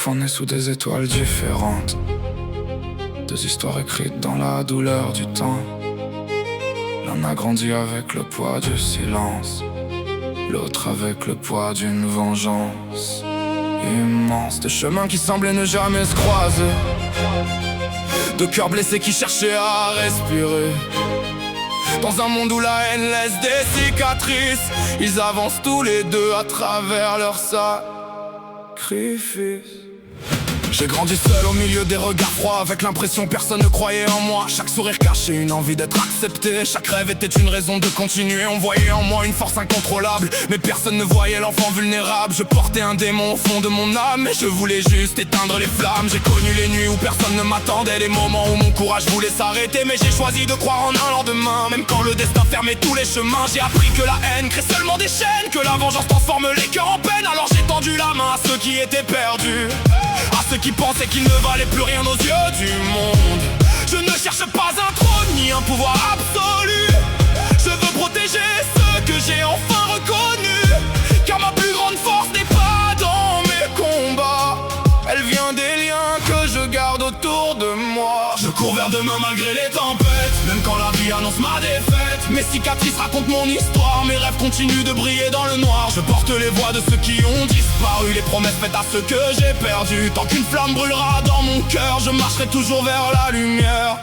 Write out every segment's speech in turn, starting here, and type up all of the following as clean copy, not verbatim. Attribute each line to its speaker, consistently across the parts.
Speaker 1: enfants nés sous des étoiles différentes. Deux histoires écrites dans la douleur du temps. L'un a grandi avec le poids du silence, l'autre avec le poids d'une vengeance immense. Des chemins qui semblaient ne jamais se croiser, de cœurs blessés qui cherchaient à respirer. Dans un monde où la haine laisse des cicatrices, ils avancent tous les deux à travers leur sacrifice. J'ai grandi seul au milieu des regards froids, avec l'impression que personne ne croyait en moi. Chaque sourire cachait une envie d'être accepté, chaque rêve était une raison de continuer. On voyait en moi une force incontrôlable, mais personne ne voyait l'enfant vulnérable. Je portais un démon au fond de mon âme, et je voulais juste éteindre les flammes. J'ai connu les nuits où personne ne m'attendait, les moments où mon courage voulait s'arrêter. Mais j'ai choisi de croire en un lendemain, même quand le destin fermait tous les chemins. J'ai appris que la haine crée seulement des chaînes, que la vengeance transforme les cœurs en peine. Alors j'ai tendu la main à ceux qui étaient perdus, à ceux qui pensaient qu'ils ne valaient plus rien aux yeux du monde. Je ne cherche pas un trône ni un pouvoir absolu, je veux protéger ceux que j'ai enfin reconnus. Car ma plus grande force n'est pas dans mes combats, elle vient des liens que je garde autour de moi. Je cours vers demain malgré les tempêtes, même quand la vie annonce ma défaite. Mes cicatrices racontent mon histoire, mes rêves continuent de briller dans le noir. Je porte les voix de ceux qui ont disparu, les promesses faites à ceux que j'ai perdus. Tant qu'une flamme brûlera dans mon cœur, je marcherai toujours vers la lumière.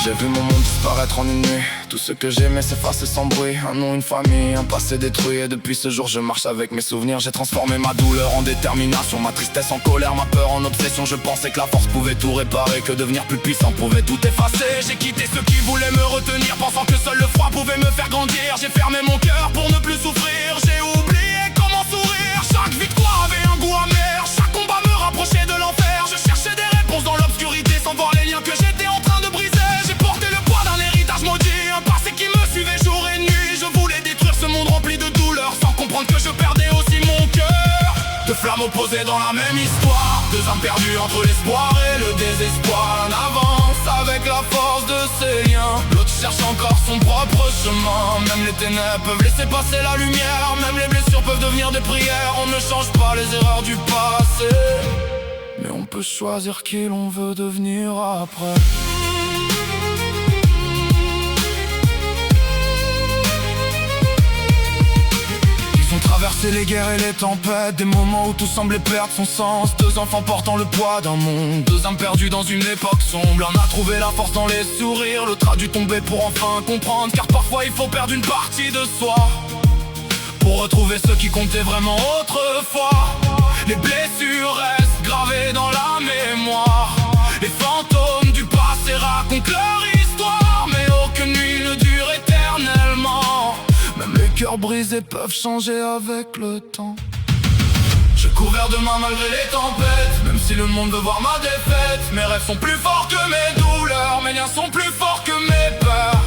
Speaker 1: J'ai vu mon monde disparaître en une nuit, tout ce que j'aimais s'effacer sans bruit. Un nom, une famille, un passé détruit. Et depuis ce jour je marche avec mes souvenirs. J'ai transformé ma douleur en détermination, ma tristesse en colère, ma peur en obsession. Je pensais que la force pouvait tout réparer, que devenir plus puissant pouvait tout effacer. J'ai quitté ceux qui voulaient me retenir, pensant que seul le froid pouvait me faire grandir. J'ai fermé mon cœur pour ne plus souffrir, j'ai oublié comment sourire. Chaque victoire avait un goût amer, chaque combat me rapprochait de l'enfer. Je cherchais des réponses dans l'obscurité sans voir les liens que j'étais en train de briser. J'ai porté le poids d'un héritage maudit, un passé qui me suivait jour et nuit. Je voulais détruire ce monde rempli de douleur, sans comprendre que je perdais aussi mon cœur. Deux flammes opposées dans la même histoire, deux âmes perdues entre l'espoir et le désespoir. L'un avance avec la force de ses liens, l'autre cherche encore son propre chemin. Même les ténèbres peuvent laisser passer la lumière, même les blessures peuvent devenir des prières. On ne change pas les erreurs du passé, mais on peut choisir qui l'on veut devenir après. Traverser les guerres et les tempêtes, des moments où tout semblait perdre son sens. Deux enfants portant le poids d'un monde, deux âmes perdues dans une époque sombre. L'un a trouvé la force dans les sourires, l'autre a dû tomber pour enfin comprendre. Car parfois il faut perdre une partie de soi pour retrouver ce qui comptait vraiment autrefois. Les blessures restent gravées dans la mémoire, les fantômes du passé racontent leur histoire. Mais aucune nuit ne dure éternellement, même les cœurs brisés peuvent changer avec le temps. Je cours vers demain malgré les tempêtes, même si le monde veut voir ma défaite. Mes rêves sont plus forts que mes douleurs, mes liens sont plus forts que mes peurs.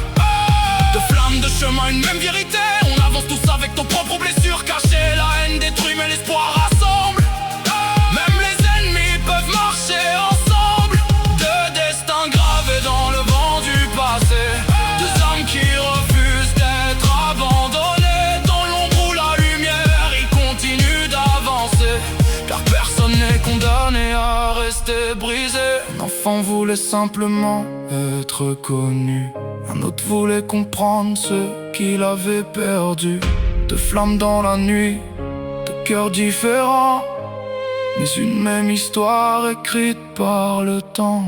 Speaker 1: De flammes, de chemin, une même vérité. On avance tous avec nos propres blessures cachées. La haine détruit mais l'espoir rassemble. Même les ennemis peuvent marcher ensemble. Deux destins gravés dans le vent du passé, deux âmes qui refusent d'être abandonnées. Dans l'ombre ou la lumière, ils continuent d'avancer, car personne n'est condamné à rester brisé. Un enfant voulait simplement être connu, un autre voulait comprendre ce qu'il avait perdu. Deux flammes dans la nuit, deux cœurs différents, mais une même histoire écrite par le temps.